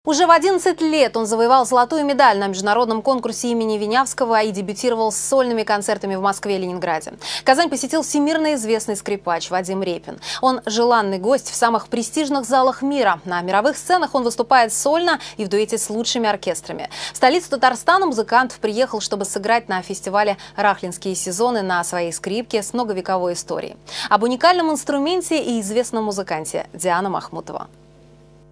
Уже в 11 лет он завоевал золотую медаль на международном конкурсе имени Винявского и дебютировал с сольными концертами в Москве и Ленинграде. Казань посетил всемирно известный скрипач Вадим Репин. Он желанный гость в самых престижных залах мира. На мировых сценах он выступает сольно и в дуэте с лучшими оркестрами. В столицу Татарстана музыкант приехал, чтобы сыграть на фестивале «Рахлинские сезоны» на своей скрипке с многовековой историей. Об уникальном инструменте и известном музыканте Диана Махмутова.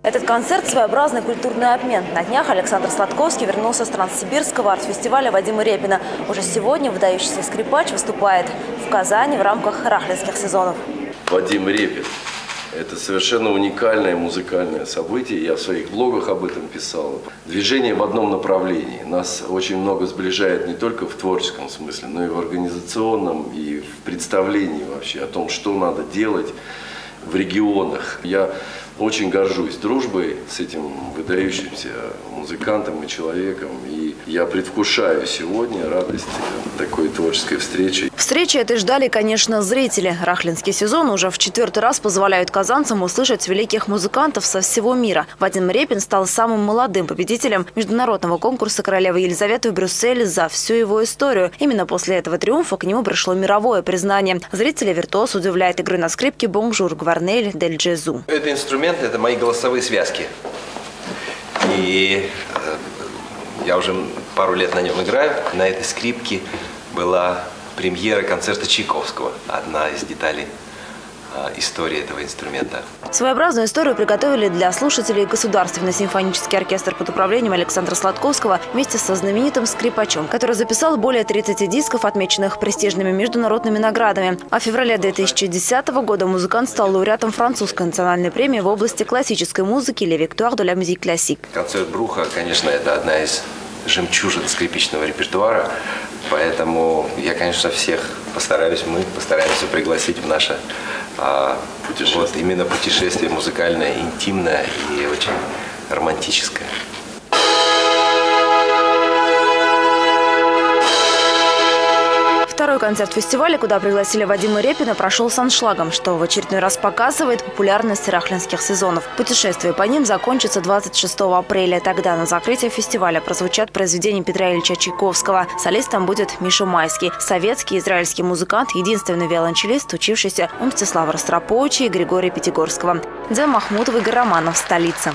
Этот концерт – своеобразный культурный обмен. На днях Александр Сладковский вернулся с Транссибирского арт-фестиваля Вадима Репина. Уже сегодня выдающийся скрипач выступает в Казани в рамках Рахлинских сезонов. Вадим Репин – это совершенно уникальное музыкальное событие. Я в своих блогах об этом писал. Движение в одном направлении. Нас очень много сближает не только в творческом смысле, но и в организационном, и в представлении вообще о том, что надо делать в регионах. Я очень горжусь дружбой с этим выдающимся музыкантом и человеком. И я предвкушаю сегодня радость такой творческой встречи. Встречи этой ждали, конечно, зрители. Рахлинский сезон уже в 4-й раз позволяют казанцам услышать великих музыкантов со всего мира. Вадим Репин стал самым молодым победителем международного конкурса королевы Елизаветы в Брюсселе за всю его историю. Именно после этого триумфа к нему пришло мировое признание. Зрители виртуоз удивляет игрой на скрипке «Бонжур Гварнель дель Джезу». Это инструмент, это мои голосовые связки. И я уже пару лет на нем играю. На этой скрипке была премьера концерта Чайковского. Одна из деталей истории этого инструмента. Своеобразную историю приготовили для слушателей Государственный симфонический оркестр под управлением Александра Сладковского вместе со знаменитым скрипачом, который записал более 30 дисков, отмеченных престижными международными наградами. А в феврале 2010 года музыкант стал лауреатом французской национальной премии в области классической музыки «Le Victoire de la musique classique». Концерт Бруха, конечно, это одна из жемчужин скрипичного репертуара. Поэтому я, конечно, мы постараемся пригласить в наше вот именно путешествие музыкальное, интимное и очень романтическое. Второй концерт фестиваля, куда пригласили Вадима Репина, прошел с аншлагом, что в очередной раз показывает популярность рахлинских сезонов. Путешествие по ним закончится 26 апреля. Тогда на закрытие фестиваля прозвучат произведения Петра Ильича Чайковского. Солистом будет Миша Майский. Советский израильский музыкант, единственный виолончелист, учившийся у Мстислава Ростроповича и Григория Пятигорского. Диана Махмутова, Игорь Романов, столица.